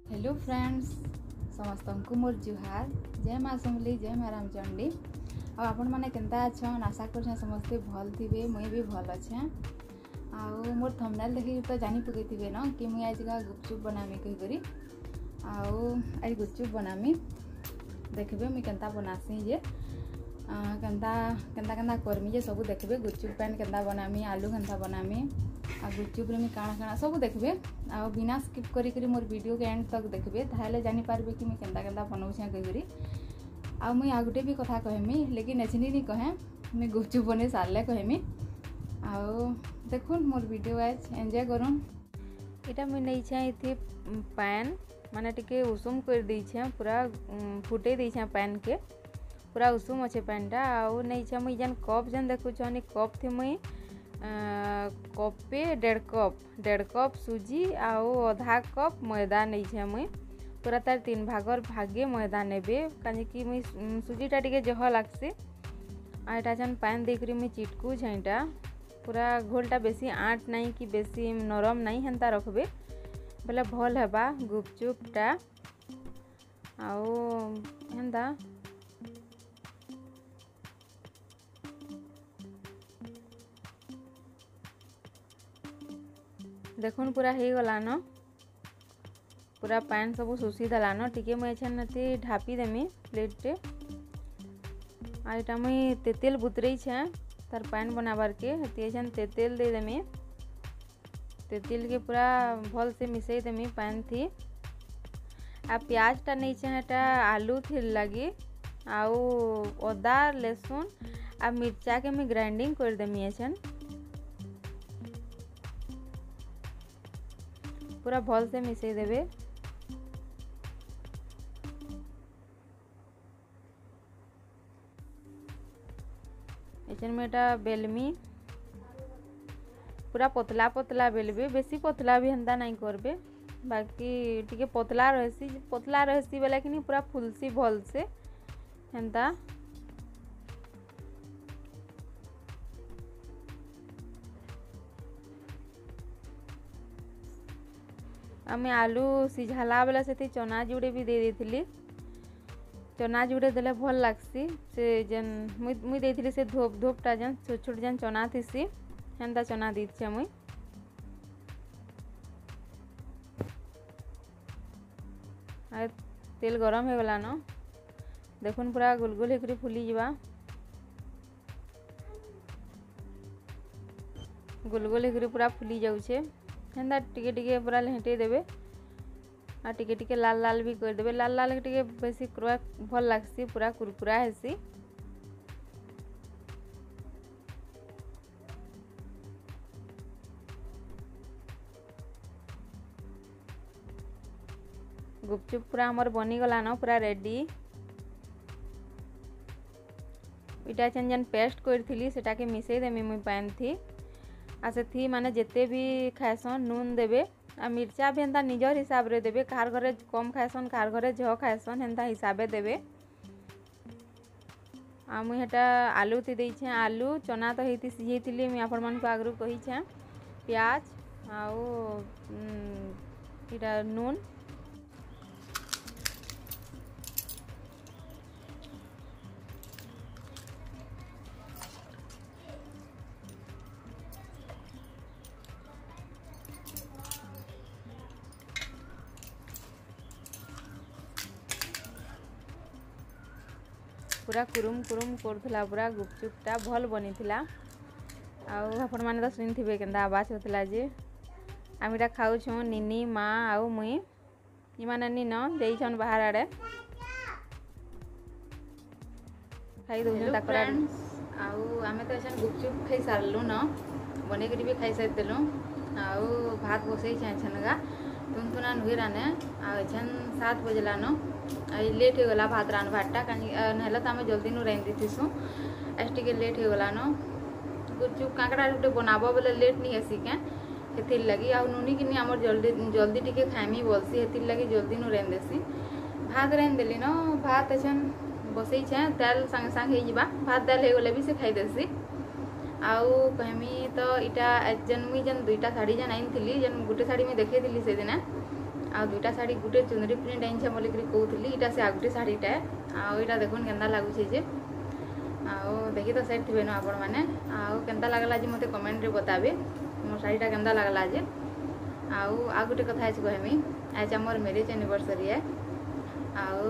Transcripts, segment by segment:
Hello friends समस्त को मोर जुहार। जय माँ समली, जय माँ रामचंडी। आपण मैंने केन्ता अच्छन, आशा कर समस्ते भल थे। मुई भी भल अच्छे। आउ मोर थंबनेल देखी तो जानी पकईथे न कि मुई आज गुपचुप बनामी कहीकरी। आज गुपचुप बनामी देखबे मुई केन्ता बनासी जे केन्ता केन्ता केन्ता करमी जे सब देखबे। गुपचुप पैन केन्ता बनामी, आलू केन्ता बनामी आ गुपचुप रे काଣା काଣା सब देखबे। आ बिना स्किप करी मोर वीडियो के एंड तक देखबे, ताहले जानी पारबे कि मुई केन्ता केन्ता बनाउछे कहीकरी। आ मुई आ गुटे भी कथा कहमी, लेकिन एछनी नहीं कहे, मुई गुपचुप बने सारले कहमी। आउ देखुन मोर वीडियो आज एंजॉय करुन। इटा मुई नहीं छे इथि पैन माने टिके उषुम कर दी छे, पूरा फुटे दी छे पैन के, पूरा उषुम अच्छे पैनटा। आउ नहीं छे मुई जन कप जन देखु छनी कप थी मुई कप पे 1.5 कप सुजी आउ आधा कप मैदा नहीं छे मुई। पूरा तार 3 भागर भागे मैदा नेबे, काहे कि मुई सुजीटा टिके जह लागसी। आ एटा जन पैन देकरी मुई चिटकू छेटा, पूरा घोलटा बेसी आँट नहीं कि बेसी नरम नहीं, हेन्ता रखबे बोले भल हेबा गुपचुपटा। आउ हेन्ता देखुन पूरा हो गला न, पूरा पैन सब सुसी देला न। टिके मुई एछन ढापी देमी प्लेट। आ एटा मुई तेतेल बुतरई छे तार पैन बनाबार के, एछन तेतेल दे देमी। तेतेल के पूरा भल से मिसई देमी पैन थी। आ प्याजटा नहीं छे एटा आलू थी लगी, आउ अदा लहसुन आ मिर्चा के मुई ग्राइंडिंग कर देमी एछन। पूरा भल से मिसई देबे। एचन में एटा बेलमी, पूरा पतला पतला बेलबे, बेसी पतला भी हेन्ता नहीं करबे, बाकी टिके पतला रहसी बेला कि पूरा फुलसी भल से हेन्ता। आमे आलू सिझाला बेला से चना जुड़े भी दे देथिली। चना जुड़े देले भल लागसी। से जन मुई देथिली से धोपटा जन छोट छोट जन चना थिसी, हेन्ता चना दीछे मुई। आ तेल गरम हो गला न, देखुन पूरा गोल होकरी फुली जावा। गोल होकरी पूरा फुली जाउछे, हेन्ता टिके टिके पूरा लेंटे देबे। आ टिके टिके लाल लाल भी कर देबे। लाल लाल टिके बेसी भल लागसी, पूरा कुरकुरा हेसी। गुपचुप पूरा हमर बनी गला न, पूरा रेडी। इटा जन पेस्ट करथिली सेटा के मिसई देमी मुई पैन थी। आ से थी माने जेते भी खाएसन नून देबे, आ मिर्चा भी हेन्ता निजर हिसाब रे देबे। कार घरे कम खाएसन, कार घरे झ खाएसन, हेन्ता हिसाबे देबे। आ मुई हेटा आलू थी देई छे, आलू चना तो हेती सिझेइथिली मुई आपण मन को आगरु कही छे। प्याज आउ इटा नून, पूरा कुरुम कुरुम करथला। पूरा गुपचुपटा भल बनी थिला। आउ आपण माने तो सुनी थिबे केन्ता आवाज होतला जे। आम इटा खाऊ छो निनी माँ आउ मुई। इमाने नी न देइछन बाहर आड़े खाई दउछन ताकरा। आउ आमे तो एछन गुपचुप खाई सारलु न, बने करी भी खाई सार देलु। आउ भात बसई छे एछनगा तुनतुना नुई राने। आ एछन 7 बजला न, आई लेट हो गला भात रानबारटा, कहले तो आम जल्दी नु रांधि थीसु। आज टिके लेट हो गला न। गुपचुप काकड़ा गुटे बनाबो बोले लेट नहीं हेसी के, हेथिर लगी। आ नुनी किनी आमर जल्दी जल्दी टिके खाइमी बोलसी, हेथिर लगी जल्दी नु रांध देसी। भात रांध देली न, भात एछन बसई छे, दाल संगे संगे हो जिबा। भात दाल हो गले भी से खाई देसी। आउ कहमी तो इटा जन मुई जन 2टा शाढ़ी जन आनी थी, जन गोटे शाढ़ी मुझे देखी से दिन आ दुईटा शाढ़ी गुटे चुंदरी प्रिंट आनी बोलिक कहूली इटा से आ गोटे शाढ़ीटा आईटा देखुन केन्ता लगुचे जे आओ देखी तो साइड थे न आपण मैंने आउ केन्ता लगला जे मते कमेंट रे बताबे मोर शाढ़ीटा केन्ता लगला जे आ गोटे कथा आज कहमी आज आमर मैरिज एनिवर्सरी है आउ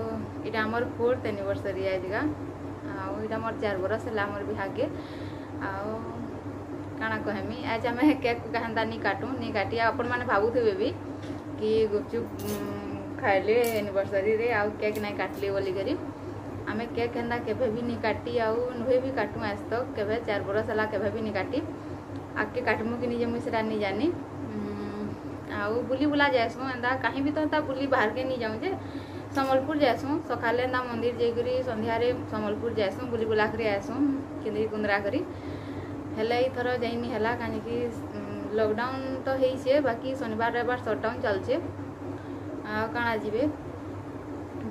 इटा आमर 4th एनिवर्सरी है आजका आउ इटा मोर 4 बरस है मोर बिहागे आउ काना कहमी आज आम केक कहता नहीं काटू नहीं काटी आपण मैंने भावुवे भी कि गुपचुप खाइले एनिवर्सरी रे आउ केक नहीं काटली बोलिक आम केक केन्ता केवे भी नहीं काटी आउ नुहे भी काटू आज तक केवे 4 बरस है केवे भी नहीं काटी आगे काटमु कि नहीं मुझे नहीं जानी आउ बुली बुला जाएसु एंता कहीं भी तो एंता बुली बाहर के नहीं जाऊँ जे सम्बलपुर जाएसु सकाले एंता मंदिर जाकरी संध्यारे सम्बलपुर जाएसु बुली बुला कर आएसु किंदी कुंदरा करी हेले थर जाइनी है कहीं लॉकडाउन तो है बाकी शनिवार रविवार सटडाउन चलचे काଣା जीवे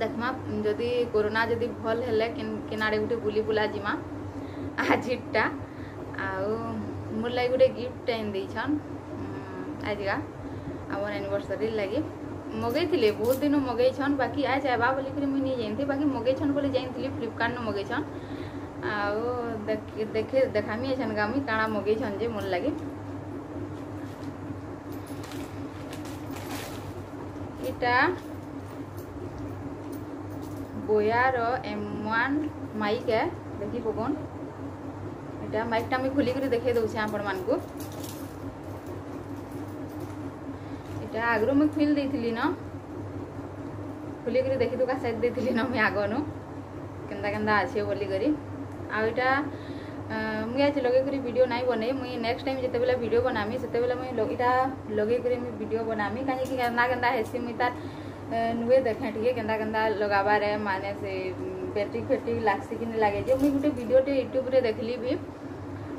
देखमा जदि कोरोना जदि भल हेले किनारे गोटे बुली बुला जिमा आजिटा आउ मोर लगे गोटे गिफ्ट टाइम देछन आजका आम एनिवर्सरी लगे मगई बहुत दिन मगई बाकी आज आवा बोलिक मुझे नहीं जानती बाकी मगई बोले जानी फ्लिपकार्ट मगई आउ देखे देखामी एछन गामी काଣା मगई जे मोर लगे इटा बोयार M1 माइक है देखी पकन इटा माइकटा मुझे खोलिक देखे दूसरे आपण मानक इटा आगु मुझे खुल देती न खोलिक देखी दुका साइड देती न मुझे आगनु केन्ता केन्ता अच्छे बोलिक आईटा मुझे आज लगे वीडियो नहीं बने मुझे नेक्स्ट टाइम जिते बेला वीडियो बनामी से मुझे इटा लगे वीडियो बनामी कहीं केन्ता केन्ता हेसी मुझे तार नुए देखे टे केन्ता केन्ता लगाबार माने से बैटरी फेटरी लागसी कि नहीं लगे मुझे गोटे वीडियोटे यूट्यूब रे देखली भी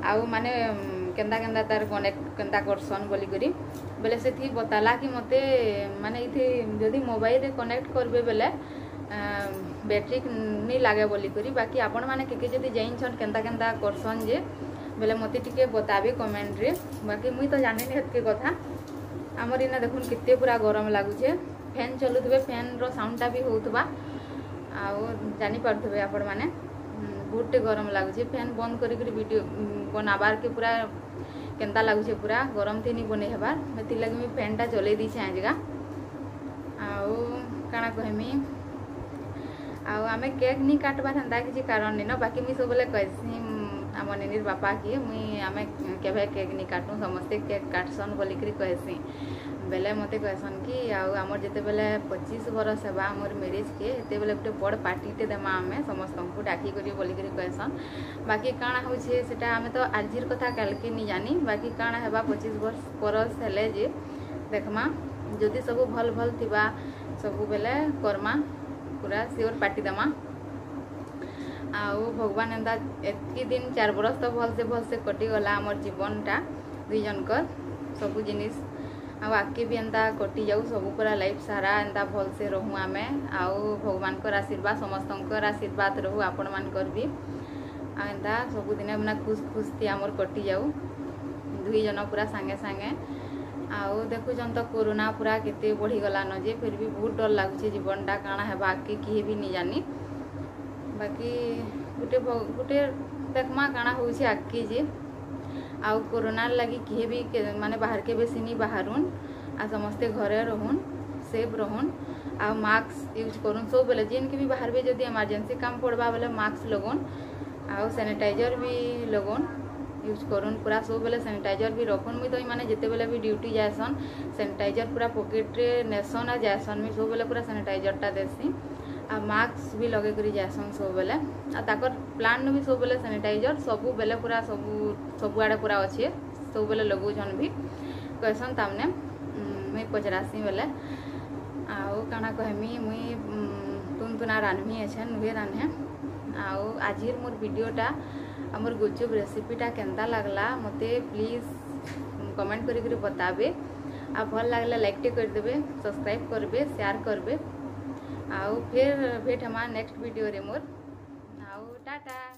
आउ माने केन्ता केन्ता तार कनेक्ट केन्ता करसन बोलिक बेले से बताला कि मते माने इथे जदि मोबाइल रे कनेक्ट करबे बेले बैटरी नहीं लगे बोलिक बाकी आपण माने के जदि जाइन केन्ता केन्ता करसन जे बेले मते टिके बताबे कमेंट रे बाकी मुई तो जाने नहीं हतके कथा आमर इना देखुन किते पूरा गरम लागुचे फैन चलुथबे फैन रो साउंडटा भी होउथबा आउ जानी पारथबे आपण माने बहुते गरम लगुचे फैन बंद करी वीडियो बनाबार के पूरा केन्ता लगुचे पूरा गरम थी नहीं बने हबार मैं लगे मुझे फैनटा चलई दीछे आजका आउ काଣା कहमी आउ आमे केक नहीं काटबार हेन्ता किसी कारण नहीं न बाकी मुझे सब कहसी आम निनिर बापा कि मुई आमे केवे केक नहीं काटू समस्ते केक काटसन बोलिक कहसी बेले मते कहसन कि आउ आमर जिते बेले 25 बरस है आमर मैरिज के एते बेले गोटे बड़ पार्टीटे देमा आमे समस्त को डाकी करी बोलिक कहसन बाकी काଣା होछे सेटा आमे तो आजिर कथा कालके नहीं जानी बाकी काଣା हेबा 25 बरस हेले जे देखमा जदि सब भल भल थिबा सब बेले करमा पूरा सियोर पार्टी देमा आउ भगवान एंता एतकी दिन 4 बरस तो भल से कटिगला आमर जीवनटा दुई जनकर सब जिनिस आगे भी एंता कटि जाऊ सब पूरा लाइफ सारा एंता भल से रहूँ आमे आउ भगवान को आशीर्वाद समस्त आशीर्वाद रहू आपण मानकर भी एंता सबुदिन मना खुश खुश थी आमर कटि जाऊ दुई जन पूरा सांगे सांगे आउ देखुन तो कोरोना पूरा केते बढ़ी गला न जे फिर भी बहुत डर लगुचे जीवनटा काଣା है आगे किए भी नहीं जानी बाकी गोटे गोटे देखमा काଣା होउछे आगे जे आउ कोरोना लगी किए भी माने बाहर के बेसी नहीं बाहरुन आ समस्ते घरे रहन सेफ रहन आ मास्क यूज करूँ सब बेले जिन के भी बाहर भी जदि इमरजेंसी काम पड़वा बेले मास्क लगन आउ सैनिटाइजर भी लगन यूज करूँ पूरा सब बेले सैनिटाइजर भी रखन मुई तो माने जिते बेले भी ड्यूटी जाएसन सैनिटाइजर पूरा पॉकेट रे नेसन आ जाएसन मुई सब बेले पूरा सैनिटाइजरटा देसी आ मास्क भी लगे करी जाएसन सब बेले आ ताकर प्लांट भी सब बेले सैनिटाइजर सबू बेले पूरा सबू आड़े पूरा अच्छे सब बेले लगौछन भी कहसन तामने मुई पचरासी बेले आउ काଣା कहमी मुई तुना रान्धमी अच्छे नुहे रान्धे आउ आजिर मोर वीडियोटा आमर गुपचुप रेसिपीटा केन्ता लगला मते प्लीज कमेंट करी बताबे आ भल लगला लाइक टे कर देबे सब्सक्राइब करबे शेयर करबे आउ फिर भेट हमार नेक्स्ट वीडियो रे मोर आउ टाटा।